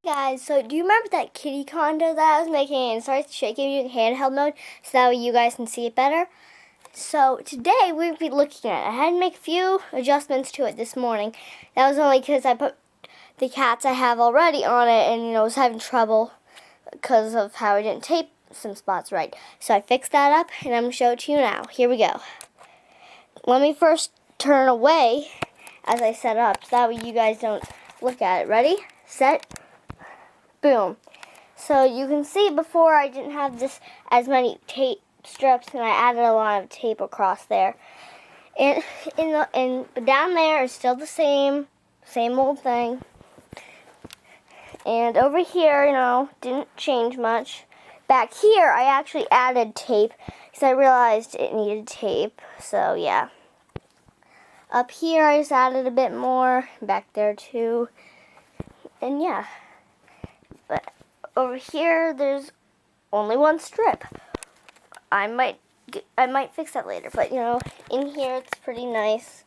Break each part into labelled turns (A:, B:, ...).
A: Guys, so do you remember that kitty condo that I was making and it starts shaking in handheld mode so that way you guys can see it better? So today we'll be looking at it. I had to make a few adjustments to it this morning. That was only because I put the cats I have already on it and was having trouble because of how I didn't tape some spots right. So I fixed that up and I'm going to show it to you now. Here we go. Let me first turn away as I set up so that way you guys don't look at it. Ready? Set. Boom. So you can see before I didn't have this as many tape strips and I added a lot of tape across there. And down there is still the same old thing. And over here, didn't change much. Back here I actually added tape because I realized it needed tape. So yeah. Up here I just added a bit more. Back there too. And yeah. But over here, there's only one strip. I might fix that later, but in here it's pretty nice.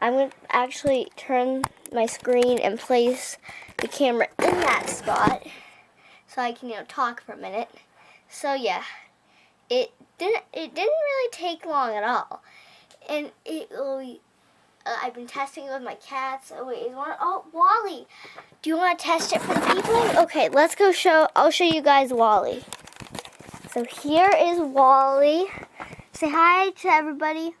A: I'm gonna actually turn my screen and place the camera in that spot so I can talk for a minute. So yeah, it didn't really take long at all, and I've been testing it with my cats. Oh wait, Wally. Do you want to test it for the people? Okay, let's go I'll show you guys Wally. So here is Wally. Say hi to everybody.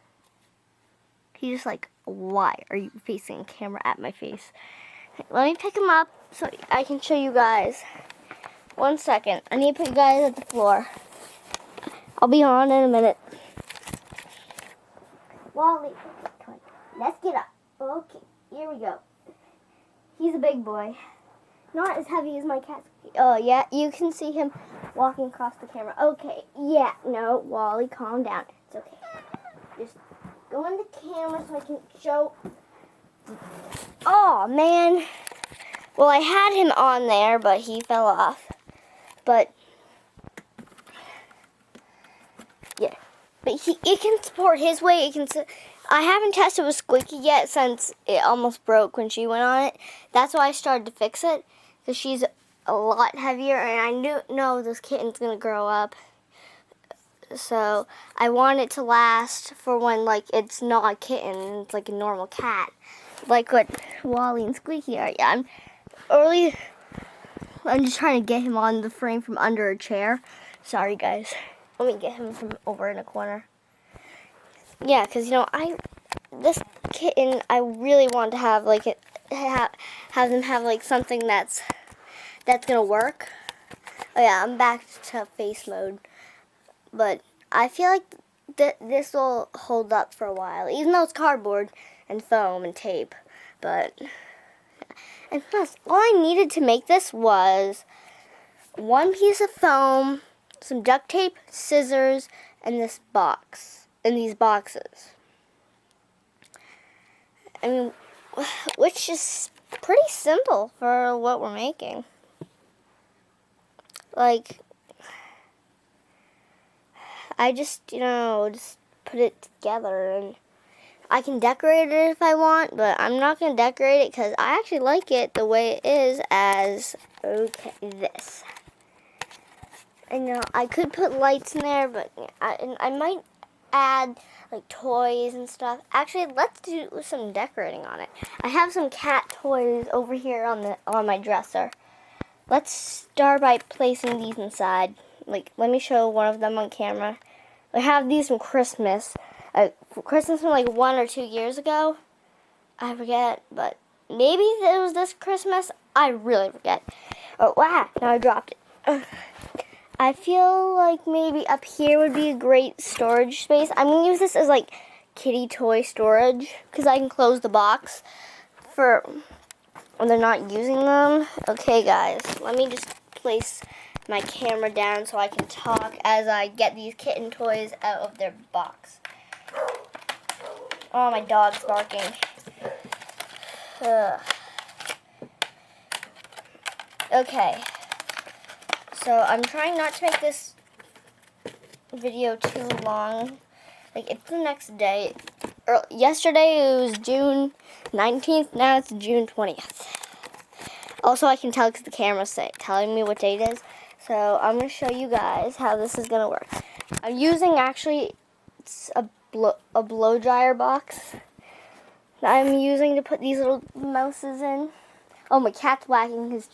A: He's just like, why are you facing a camera at my face? Let me pick him up so I can show you guys. 1 second. I need to put you guys at the floor. I'll be on in a minute. Wally, come on. Let's get up. Okay, here we go. He's a big boy. Not as heavy as my cat. Oh, yeah, you can see him walking across the camera. Okay, yeah, no, Wally, calm down. It's okay. Just go in the camera so I can show. Oh, man. Well, I had him on there, but he fell off. But, yeah. But it can support his weight. I haven't tested with Squeaky yet since it almost broke when she went on it. That's why I started to fix it, because she's a lot heavier, and I know this kitten's going to grow up. So I want it to last for when, it's not a kitten, it's like a normal cat, like what Wally and Squeaky are. Yeah, I'm just trying to get him on the frame from under a chair. Sorry, guys. Let me get him from over in a corner. Yeah, because this kitten, I really want to have have them have something that's gonna work. Oh yeah, I'm back to face mode, but I feel like this will hold up for a while, even though it's cardboard and foam and tape. And plus, all I needed to make this was one piece of foam, some duct tape, scissors, and this box. In these boxes. I mean, which is pretty simple for what we're making. I just put it together, and I can decorate it if I want, but I'm not going to decorate it because I actually like it the way it is as, this. And I could put lights in there, but I might add toys and stuff. Actually, let's do some decorating on it. I have some cat toys over here on my dresser. Let's start by placing these inside. Let me show one of them on camera. I have these from Christmas. Christmas from 1 or 2 years ago. I forget, but maybe it was this Christmas. I really forget. Oh wow! Now I dropped it. I feel like maybe up here would be a great storage space. I'm going to use this as kitty toy storage because I can close the box for when they're not using them. Okay, guys, let me just place my camera down so I can talk as I get these kitten toys out of their box. Oh, my dog's barking. Ugh. Okay. So I'm trying not to make this video too long. It's the next day. Yesterday it was June 19th, now it's June 20th. Also, I can tell because the camera's telling me what date it is. So I'm going to show you guys how this is going to work. I'm using, actually, it's a blow dryer box that I'm using to put these little mouses in. Oh, my cat's wagging his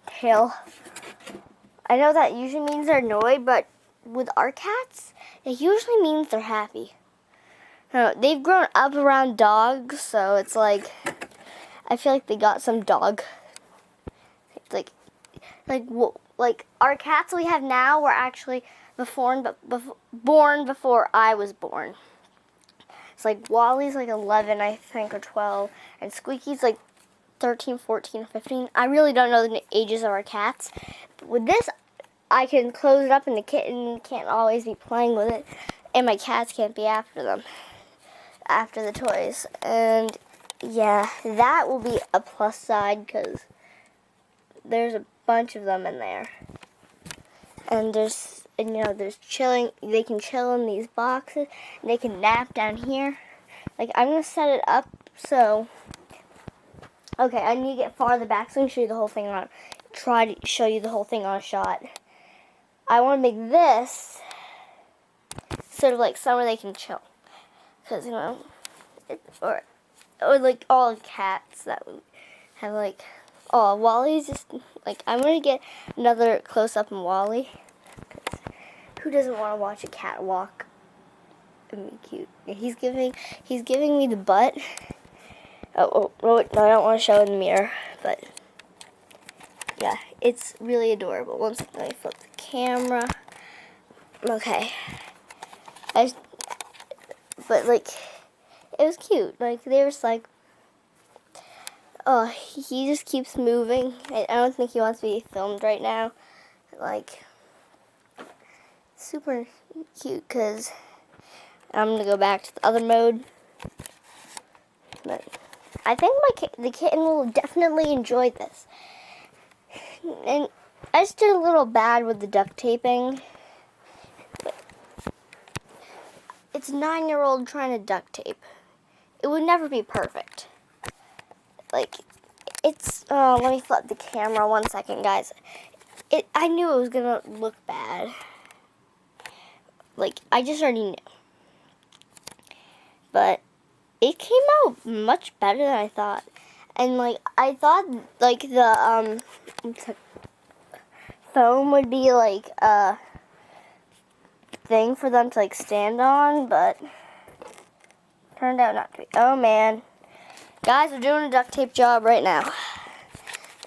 A: tail. I know that usually means they're annoyed, but with our cats, it usually means they're happy. They've grown up around dogs, so it's like, I feel like they got some dog. Like our cats we have now were actually born before I was born. It's like Wally's like 11, I think, or 12, and Squeaky's like 13, 14, 15. I really don't know the ages of our cats. But with this, I can close it up and the kitten can't always be playing with it, and my cats can't be after the toys. And yeah, that will be a plus side because there's a bunch of them in there. And there's chilling, they can chill in these boxes, and they can nap down here. Like, I'm going to set it up so, okay, I need to get farther back so I can show you the whole thing try to show you the whole thing on a shot. I want to make this sort of like somewhere they can chill. Because, or like all cats that would have like, oh, Wally's just, like, I'm going to get another close-up on Wally. Who doesn't want to watch a cat walk and be cute? He's giving me the butt. Oh, no, I don't want to show it in the mirror, but yeah, it's really adorable. One second, let me flip the camera. Okay. But like, it was cute. Like, they were just like, oh, he just keeps moving. I don't think he wants to be filmed right now. Like, super cute, because I'm going to go back to the other mode. But I think the kitten will definitely enjoy this. And I just did a little bad with the duct taping. It's a 9-year-old trying to duct tape. It would never be perfect. Like, it's, oh, let me flip the camera 1 second, guys. I knew it was going to look bad. Like, I just already knew. But it came out much better than I thought. And, like, I thought, like, the, foam would be, like, a thing for them to, like, stand on, but turned out not to be. Oh, man. Guys, we're doing a duct tape job right now.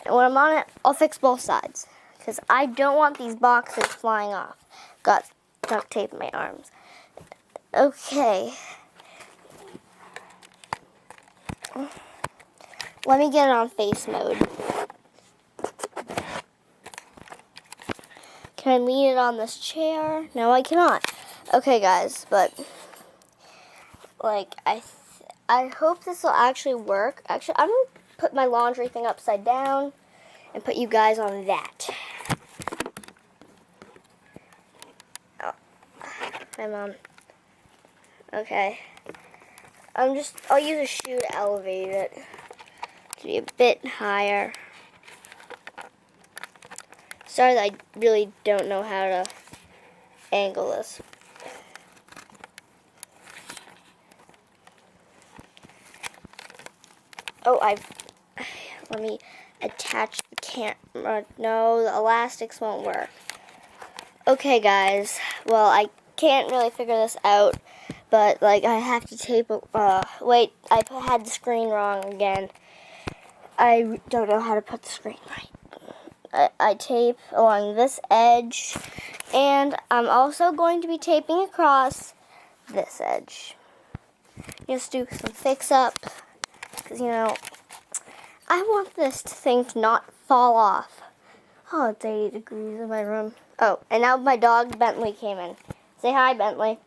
A: And when I'm on it, I'll fix both sides. Because I don't want these boxes flying off. Got duct tape in my arms. Okay. Let me get it on face mode. Can I lean it on this chair? No, I cannot. Okay, guys, but like I hope this will actually work. Actually, I'm gonna put my laundry thing upside down and put you guys on that. Oh, my mom. Okay. I'll use a shoe to elevate it to be a bit higher. Sorry that I really don't know how to angle this. Oh, let me attach the camera. No, the elastics won't work. Okay, guys. Well, I can't really figure this out, but like I have to tape. Wait, I had the screen wrong again. I don't know how to put the screen right. I tape along this edge, and I'm also going to be taping across this edge. Just do some fix up, because I want this thing to not fall off. Oh, it's 80 degrees in my room. Oh, and now my dog Bentley came in. Say hi, Bentley.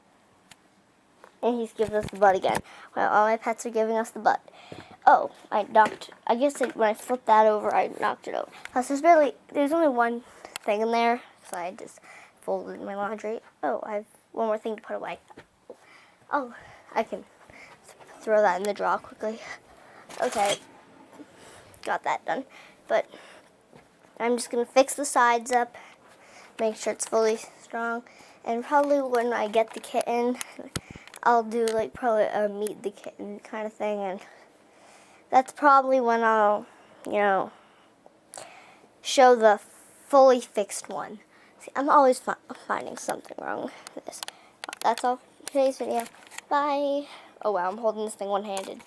A: And he's giving us the butt again. Well, all my pets are giving us the butt. Oh, I guess when I flipped that over, I knocked it over. Plus, there's only one thing in there, so I just folded my laundry. Oh, I have one more thing to put away. Oh, I can throw that in the drawer quickly. Okay, got that done. but I'm just going to fix the sides up, make sure it's fully strong, and probably when I get the kitten, I'll do like probably a meet the kitten kind of thing, and that's probably when I'll, show the fully fixed one. See, I'm always finding something wrong with this. That's all for today's video. Bye. Oh wow, I'm holding this thing one-handed.